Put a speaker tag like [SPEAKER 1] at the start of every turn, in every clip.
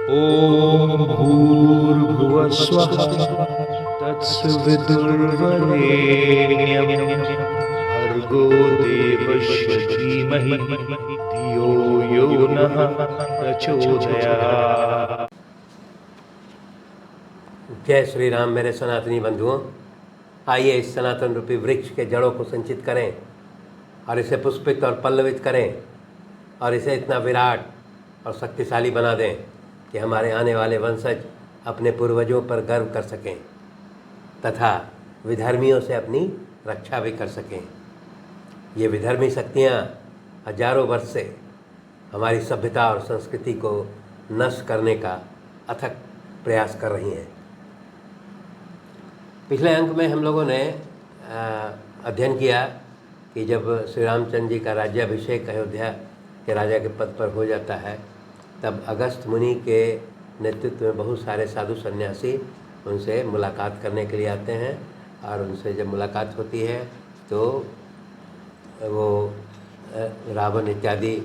[SPEAKER 1] ॐ भूर्भुवः स्वः तत्सवितुर्वरेण्यं भर्गो देवस्य धीमहि धियो यो नः प्रचोदयात्।
[SPEAKER 2] जय श्री राम। मेरे सनातनी बंधुओं, आइए इस सनातन रूपी वृक्ष के जड़ों को संचित करें और इसे पुष्पित और पल्लवित करें और इसे इतना विराट और शक्तिशाली बना दें कि हमारे आने वाले वंशज अपने पूर्वजों पर गर्व कर सकें तथा विधर्मियों से अपनी रक्षा भी कर सकें। ये विधर्मी शक्तियाँ हजारों वर्ष से हमारी सभ्यता और संस्कृति को नष्ट करने का अथक प्रयास कर रही हैं। पिछले अंक में हम लोगों ने अध्ययन किया कि जब श्री रामचंद्र जी का राज्याभिषेक अयोध्या के राजा के पद पर हो जाता है, तब अगस्त मुनि के नेतृत्व में बहुत सारे साधु सन्यासी उनसे मुलाकात करने के लिए आते हैं और उनसे जब मुलाकात होती है तो वो रावण इत्यादि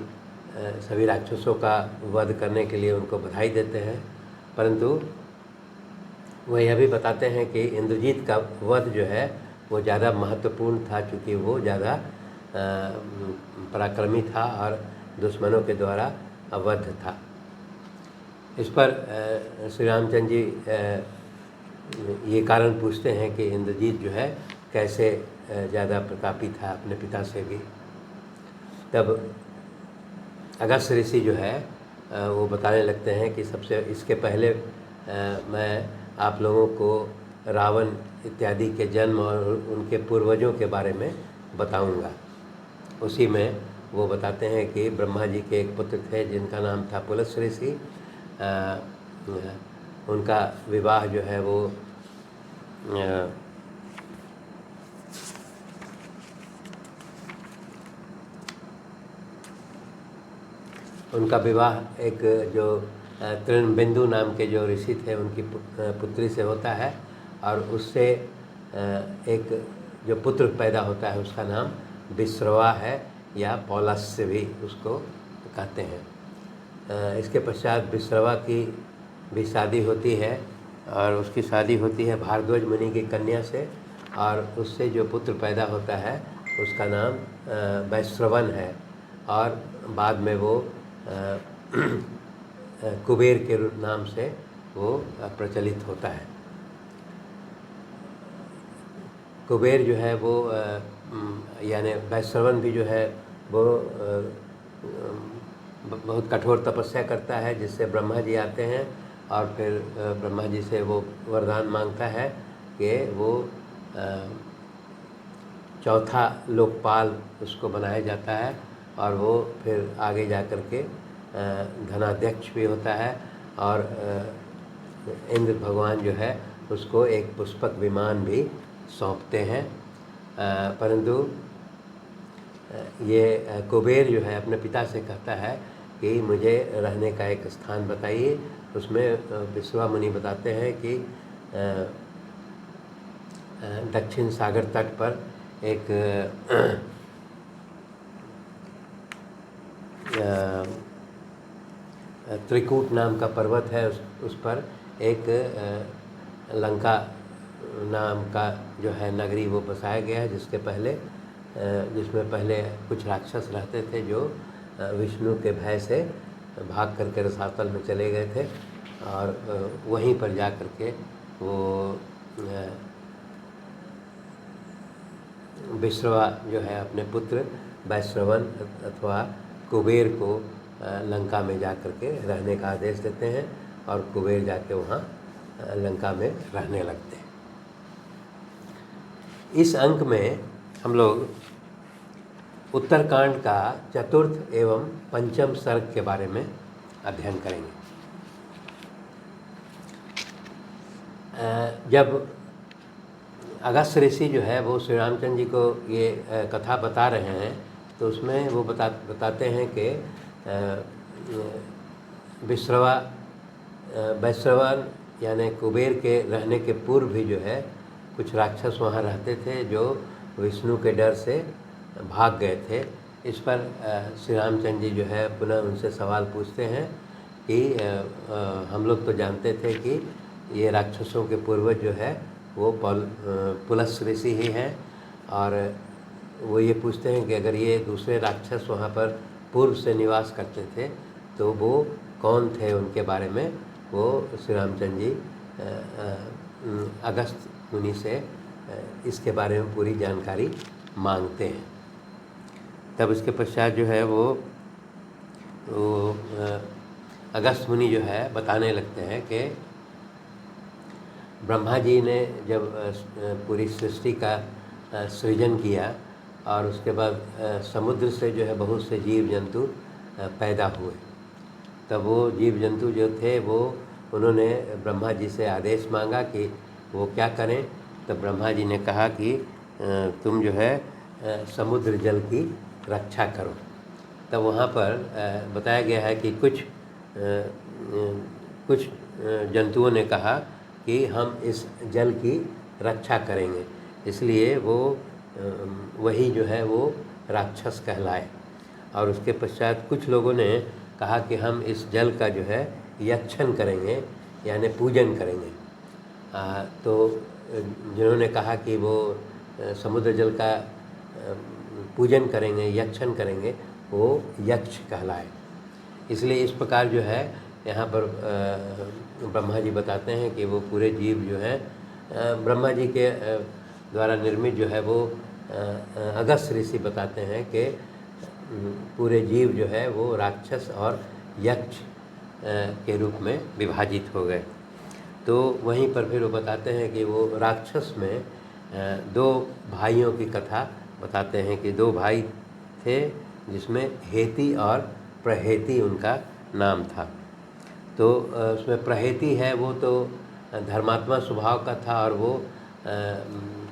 [SPEAKER 2] सभी राक्षसों का वध करने के लिए उनको बधाई देते हैं, परंतु वह यह भी बताते हैं कि इंद्रजीत का वध जो है वो ज़्यादा महत्वपूर्ण था, क्योंकि वो ज़्यादा पराक्रमी था और दुश्मनों के द्वारा अवध था। इस पर श्री रामचंद्र जी ये कारण पूछते हैं कि इंद्रजीत जो है कैसे ज़्यादा प्रतापी था अपने पिता से भी। तब अगस्त ऋषि जो है वो बताने लगते हैं कि सबसे इसके पहले मैं आप लोगों को रावण इत्यादि के जन्म और उनके पूर्वजों के बारे में बताऊंगा। उसी में वो बताते हैं कि ब्रह्मा जी के एक पुत्र थे जिनका नाम था पुलस्त्य ऋषि। उनका विवाह जो है वो उनका विवाह एक जो तृणबिंदु नाम के जो ऋषि थे उनकी पुत्री से होता है और उससे एक जो पुत्र पैदा होता है उसका नाम विश्रवा है या पौलस्त्य भी उसको कहते हैं। इसके पश्चात विश्रवा की भी शादी होती है और उसकी शादी होती है भारद्वाज मुनि की कन्या से और उससे जो पुत्र पैदा होता है उसका नाम वैश्रवन है और बाद में वो कुबेर के नाम से वो प्रचलित होता है। कुबेर जो है वो यानी वैश्रवन भी जो है वो बहुत कठोर तपस्या करता है, जिससे ब्रह्मा जी आते हैं और फिर ब्रह्मा जी से वो वरदान मांगता है कि वो चौथा लोकपाल उसको बनाया जाता है और वो फिर आगे जा कर के धनाध्यक्ष भी होता है और इंद्र भगवान जो है उसको एक पुष्पक विमान भी सौंपते हैं। परंतु ये कुबेर जो है अपने पिता से कहता है कि मुझे रहने का एक स्थान बताइए। उसमें विश्रवा मुनि बताते हैं कि दक्षिण सागर तट पर एक त्रिकूट नाम का पर्वत है, उस पर एक लंका नाम का जो है नगरी वो बसाया गया है, जिसमें पहले कुछ राक्षस रहते थे जो विष्णु के भय से भाग करके रसातल में चले गए थे और वहीं पर जा कर के वो विश्रवा जो है अपने पुत्र वैश्रवन अथवा कुबेर को लंका में जा कर के रहने का आदेश देते हैं और कुबेर जाके वहाँ लंका में रहने लगते हैं। इस अंक में हम लोग उत्तरकांड का चतुर्थ एवं पंचम सर्ग के बारे में अध्ययन करेंगे। जब अगस्त ऋषि जो है वो श्री रामचंद्र जी को ये कथा बता रहे हैं तो उसमें वो बताते हैं कि वैश्रवन यानी कुबेर के रहने के पूर्व भी जो है कुछ राक्षस वहाँ रहते थे जो विष्णु के डर से भाग गए थे। इस पर श्री रामचंद्र जी जो है पुनः उनसे सवाल पूछते हैं कि हम लोग तो जानते थे कि ये राक्षसों के पूर्वज जो है वो पुलस ऋषि ही हैं, और वो ये पूछते हैं कि अगर ये दूसरे राक्षस वहाँ पर पूर्व से निवास करते थे तो वो कौन थे, उनके बारे में वो श्री रामचंद्र जी अगस्त मुनि से इसके बारे में पूरी जानकारी मांगते हैं। तब इसके पश्चात जो है वो अगस्त मुनि जो है बताने लगते हैं कि ब्रह्मा जी ने जब पूरी सृष्टि का सृजन किया और उसके बाद समुद्र से जो है बहुत से जीव जंतु पैदा हुए, तब वो जीव जंतु जो थे वो उन्होंने ब्रह्मा जी से आदेश मांगा कि वो क्या करें। तब ब्रह्मा जी ने कहा कि तुम जो है समुद्र जल की रक्षा करो। तब वहाँ पर बताया गया है कि कुछ जंतुओं ने कहा कि हम इस जल की रक्षा करेंगे, इसलिए वो वही जो है वो राक्षस कहलाए। और उसके पश्चात कुछ लोगों ने कहा कि हम इस जल का जो है यक्षन करेंगे, यानी पूजन करेंगे। तो जिन्होंने कहा कि वो समुद्र जल का पूजन करेंगे, यक्षन करेंगे, वो यक्ष कहलाए। इसलिए इस प्रकार जो है यहाँ पर ब्रह्मा जी बताते हैं कि वो पूरे जीव जो हैं ब्रह्मा जी के द्वारा निर्मित जो है वो अगस्त ऋषि बताते हैं कि पूरे जीव जो है वो राक्षस और यक्ष के रूप में विभाजित हो गए। तो वहीं पर फिर वो बताते हैं कि वो राक्षस में दो भाइयों की कथा बताते हैं कि दो भाई थे जिसमें हेती और प्रहेती उनका नाम था। तो उसमें प्रहेती है वो तो धर्मात्मा स्वभाव का था और वो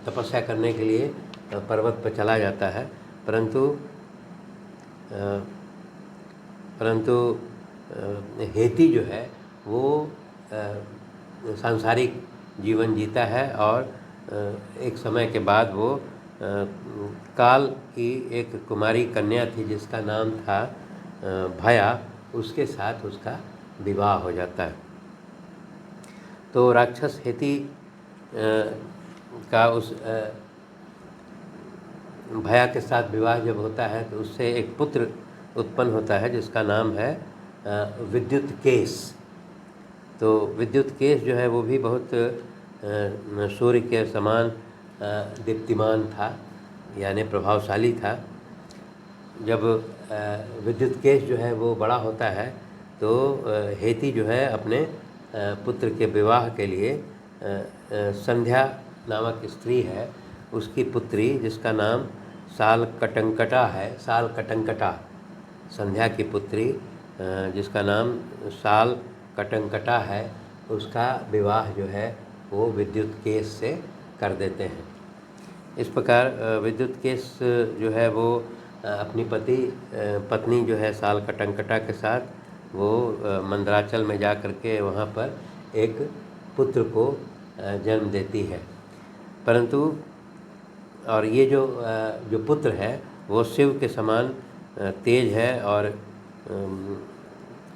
[SPEAKER 2] तपस्या करने के लिए पर्वत पर चला जाता है, परंतु हेती जो है वो सांसारिक जीवन जीता है और एक समय के बाद वो काल की एक कुमारी कन्या थी जिसका नाम था भया, उसके साथ उसका विवाह हो जाता है। तो राक्षस हेती का उस भया के साथ विवाह जब होता है तो उससे एक पुत्र उत्पन्न होता है जिसका नाम है विद्युत केश। तो विद्युत केश जो है वो भी बहुत सूर्य के समान दीप्तिमान था, यानी प्रभावशाली था। जब विद्युत केश जो है वो बड़ा होता है तो हेती जो है अपने पुत्र के विवाह के लिए संध्या नामक स्त्री है, उसकी पुत्री जिसका नाम साल कटंकटा है, साल कटंकटा, संध्या की पुत्री जिसका नाम साल कटंकटा है, उसका विवाह जो है वो विद्युत केश से कर देते हैं। इस प्रकार विद्युत केश जो है वो अपनी पत्नी जो है साल कटंकटा के साथ वो मंदराचल में जा कर के वहाँ पर एक पुत्र को जन्म देती है। परंतु और ये जो पुत्र है वो शिव के समान तेज है, और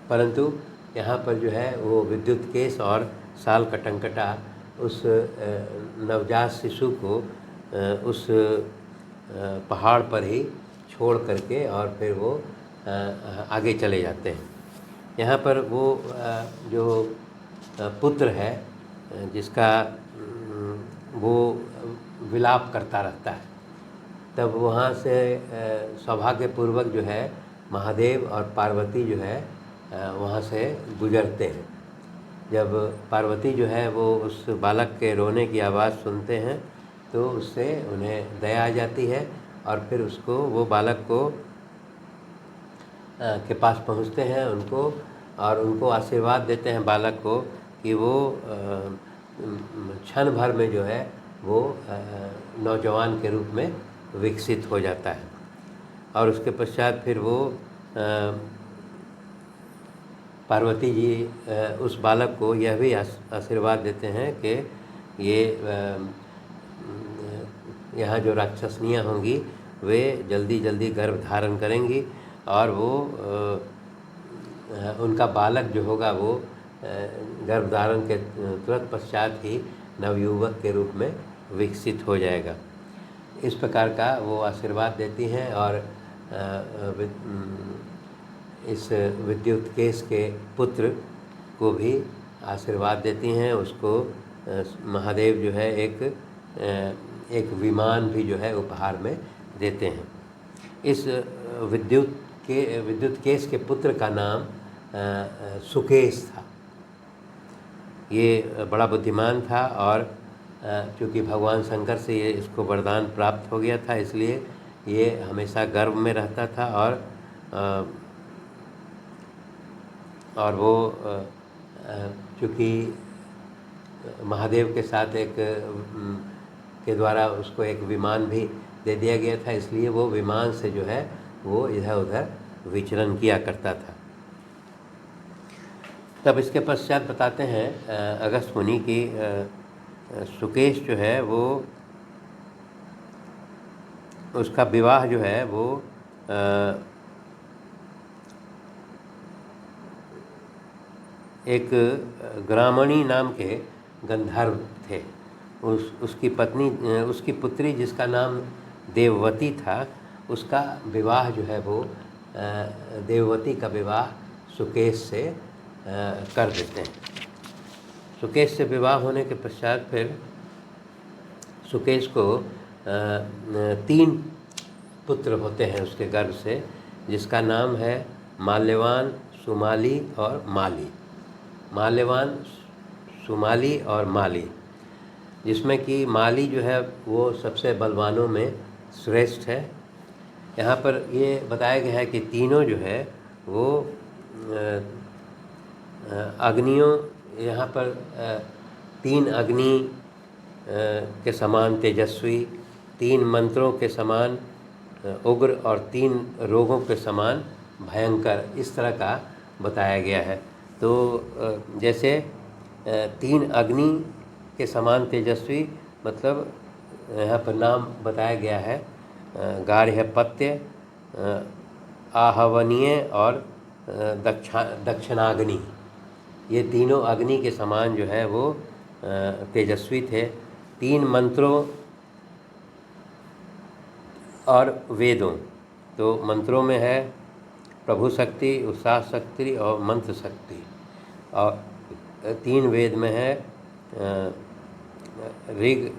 [SPEAKER 2] परंतु यहाँ पर जो है वो विद्युत केश और साल कटंकटा उस नवजात शिशु को उस पहाड़ पर ही छोड़ करके और फिर वो आगे चले जाते हैं। यहाँ पर वो जो पुत्र है जिसका वो विलाप करता रहता है, तब वहाँ से सौभाग्यपूर्वक जो है महादेव और पार्वती जो है वहाँ से गुजरते हैं। जब पार्वती जो है वो उस बालक के रोने की आवाज़ सुनते हैं तो उससे उन्हें दया आ जाती है और फिर उसको वो बालक को के पास पहुँचते हैं उनको आशीर्वाद देते हैं बालक को कि वो क्षण भर में जो है वो नौजवान के रूप में विकसित हो जाता है। और उसके पश्चात फिर वो पार्वती जी उस बालक को यह भी आशीर्वाद देते हैं कि ये यहाँ जो राक्षसनियाँ होंगी वे जल्दी जल्दी गर्भ धारण करेंगी और वो उनका बालक जो होगा वो गर्भधारण के तुरंत पश्चात ही नवयुवक के रूप में विकसित हो जाएगा। इस प्रकार का वो आशीर्वाद देती हैं। और इस विद्युत केस के पुत्र को भी आशीर्वाद देती हैं। उसको महादेव जो है एक विमान भी जो है उपहार में देते हैं। इस विद्युत केस के पुत्र का नाम सुकेश था। ये बड़ा बुद्धिमान था और चूँकि भगवान शंकर से ये इसको वरदान प्राप्त हो गया था, इसलिए ये हमेशा गर्भ में रहता था। और वो चूँकि महादेव के साथ के द्वारा उसको एक विमान भी दे दिया गया था, इसलिए वो विमान से जो है वो इधर उधर विचरण किया करता था। तब इसके पश्चात बताते हैं अगस्त मुनि की सुकेश जो है वो उसका विवाह जो है वो एक ग्रामणी नाम के गंधर्व थे। उसकी पत्नी, उसकी पुत्री जिसका नाम देववती था, उसका विवाह जो है वो देववती का विवाह सुकेश से कर देते हैं। सुकेश से विवाह होने के पश्चात फिर सुकेश को 3 पुत्र होते हैं उसके गर्भ से, जिसका नाम है माल्यवान, सुमाली और माली। माल्यवान, सुमाली और माली, जिसमें कि माली जो है वो सबसे बलवानों में श्रेष्ठ है। यहाँ पर ये बताया गया है कि तीनों जो है वो अग्नियों, यहाँ पर 3 अग्नि के समान तेजस्वी, 3 मंत्रों के समान उग्र और 3 रोगों के समान भयंकर, इस तरह का बताया गया है। तो जैसे 3 अग्नि के समान तेजस्वी, मतलब यहाँ पर नाम बताया गया है गार्हपत्य, आहवनीय और दक्षिणाग्नि। ये तीनों अग्नि के समान जो है वो तेजस्वी थे। 3 मंत्रों और वेदों, तो मंत्रों में है प्रभु शक्ति, उत्साह शक्ति और मंत्र शक्ति, और 3 वेद में है ऋग,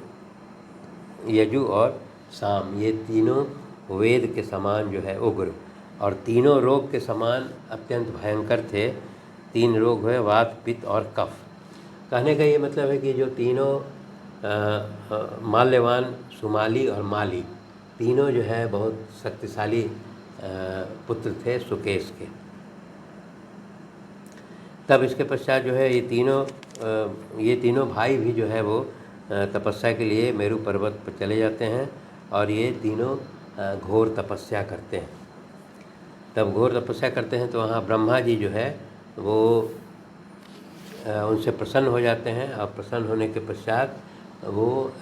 [SPEAKER 2] यजु और साम। ये तीनों वेद के समान जो है उग्र, और तीनों रोग के समान अत्यंत भयंकर थे। 3 रोग है वात, पित्त और कफ। कहने का ये मतलब है कि जो तीनों माल्यवान, सुमाली और माली, तीनों जो है बहुत शक्तिशाली पुत्र थे सुकेश के। तब इसके पश्चात जो है ये तीनों भाई भी जो है वो तपस्या के लिए मेरू पर्वत पर चले जाते हैं, और ये तीनों घोर तपस्या करते हैं। तब घोर तपस्या करते हैं तो वहाँ ब्रह्मा जी जो है वो उनसे प्रसन्न हो जाते हैं, और प्रसन्न होने के पश्चात वो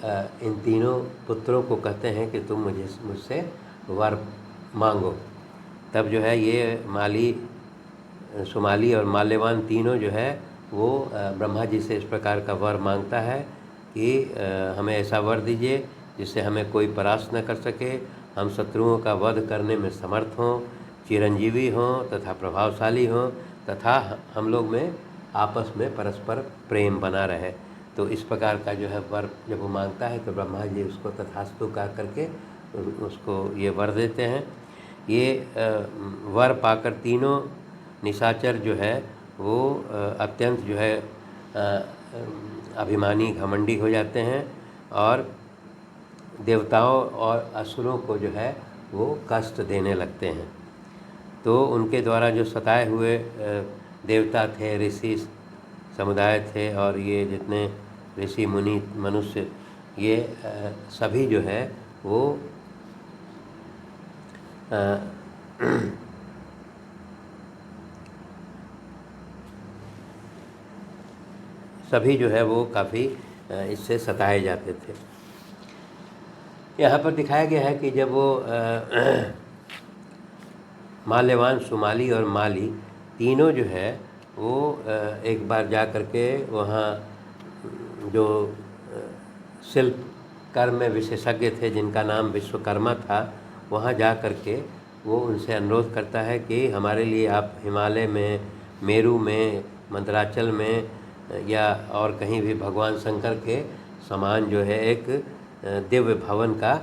[SPEAKER 2] इन तीनों पुत्रों को कहते हैं कि तुम मुझसे वर मांगो। तब जो है ये माली, सुमाली और माल्यवान तीनों जो है वो ब्रह्मा जी से इस प्रकार का वर मांगता है कि हमें ऐसा वर दीजिए जिससे हमें कोई परास्त न कर सके, हम शत्रुओं का वध करने में समर्थ हों, चिरंजीवी हों तथा प्रभावशाली हों, तथा हम लोग में आपस में परस्पर प्रेम बना रहे। तो इस प्रकार का जो है वर जब वो मांगता है तो ब्रह्मा जी उसको तथास्तु कह करके उसको ये वर देते हैं। ये वर पाकर तीनों निशाचर जो है वो अत्यंत जो है अभिमानी, घमंडी हो जाते हैं, और देवताओं और असुरों को जो है वो कष्ट देने लगते हैं। तो उनके द्वारा जो सताए हुए देवता थे, ऋषि समुदाय थे, और ये जितने ऋषि मुनि मनुष्य, ये सभी जो है वो सभी जो है वो काफ़ी इससे सताए जाते थे। यहाँ पर दिखाया गया है कि जब वो माल्यवान, सुमाली और माली तीनों जो है वो एक बार जा कर के वहाँ जो शिल्प कर्म में विशेषज्ञ थे जिनका नाम विश्वकर्मा था, वहाँ जा कर के वो उनसे अनुरोध करता है कि हमारे लिए आप हिमालय में, मेरू में, मंदराचल में या और कहीं भी भगवान शंकर के समान जो है एक दिव्य भवन का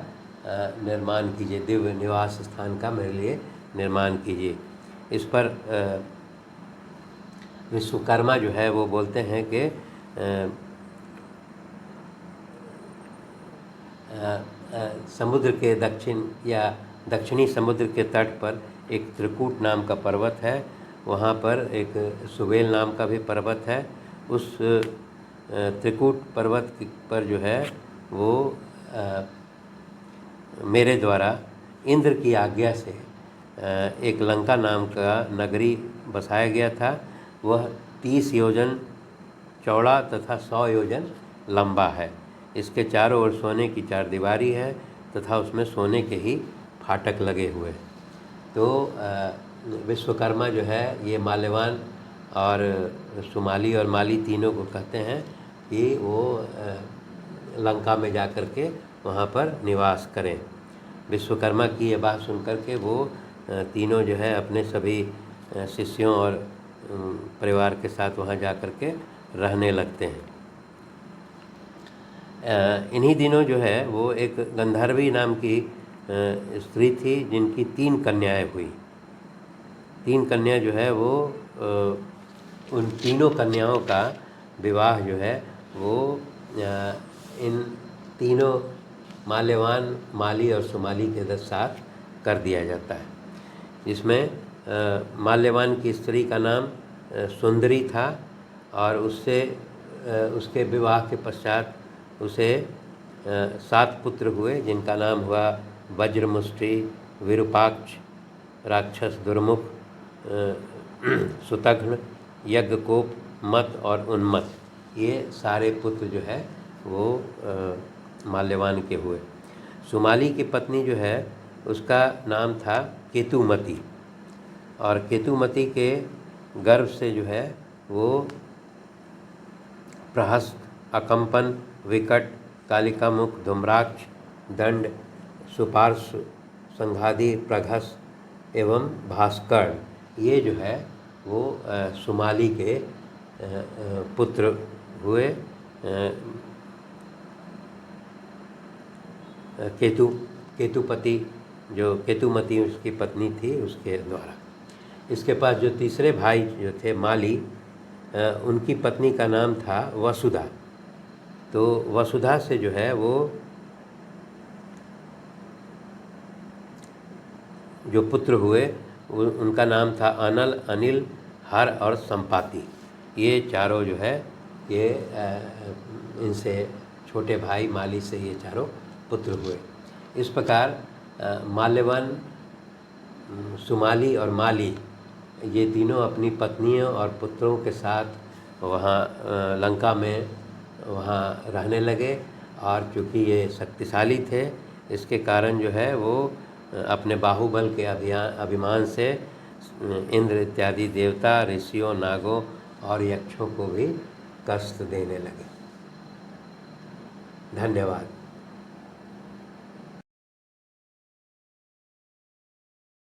[SPEAKER 2] निर्माण कीजिए, दिव्य निवास स्थान का मेरे लिए निर्माण कीजिए। इस पर विश्वकर्मा जो है वो बोलते हैं कि समुद्र के दक्षिणी समुद्र के तट पर एक त्रिकूट नाम का पर्वत है, वहाँ पर एक सुबेल नाम का भी पर्वत है। उस त्रिकूट पर्वत पर जो है वो मेरे द्वारा इंद्र की आज्ञा से एक लंका नाम का नगरी बसाया गया था। वह 30 योजन चौड़ा तथा 100 योजन लंबा है। इसके चारों ओर सोने की चारदीवारी है तथा उसमें सोने के ही फाटक लगे हुए। तो विश्वकर्मा जो है ये माल्यवान और सुमाली और माली तीनों को कहते हैं कि वो लंका में जा कर के वहाँ पर निवास करें। विश्वकर्मा की ये बात सुन कर के वो तीनों जो है अपने सभी शिष्यों और परिवार के साथ वहाँ जा कर के रहने लगते हैं। इन्हीं दिनों जो है वो एक गंधर्वी नाम की स्त्री थी जिनकी 3 कन्याएं हुई। 3 कन्या जो है वो उन तीनों कन्याओं का विवाह जो है वो इन तीनों माल्यवान, माली और सुमाली के साथ कर दिया जाता है। इसमें माल्यवान की स्त्री का नाम सुंदरी था और उसके विवाह के पश्चात उसे 7 पुत्र हुए जिनका नाम हुआ वज्रमुष्टि, विरूपाक्ष, राक्षस दुर्मुख, सुतघ्न, यज्ञकोप, मत और उन्मत्त। ये सारे पुत्र जो है वो माल्यवान के हुए। सुमाली की पत्नी जो है उसका नाम था केतुमती और केतुमती के गर्भ से जो है वो प्रहस्त, अकंपन, विकट, कालिकामुख, धूम्राक्ष, दंड, सुपार्श्व, संघादि, प्रघस एवं भास्कर ये जो है वो सुमाली के पुत्र हुए केतुपति जो केतुमती उसकी पत्नी थी उसके द्वारा। इसके पास जो तीसरे भाई जो थे माली, उनकी पत्नी का नाम था वसुधा। तो वसुधा से जो है वो जो पुत्र हुए उनका नाम था अनल, अनिल, हर और संपाति। ये चारों जो है ये इनसे छोटे भाई माली से ये चारों पुत्र हुए। इस प्रकार माल्यवान, सुमाली और माली ये तीनों अपनी पत्नियों और पुत्रों के साथ वहाँ लंका में वहाँ रहने लगे और चूँकि ये शक्तिशाली थे इसके कारण जो है वो अपने बाहुबल के अभिमान से इंद्र इत्यादि देवता, ऋषियों, नागों और यक्षों को भी कष्ट देने लगे। धन्यवाद।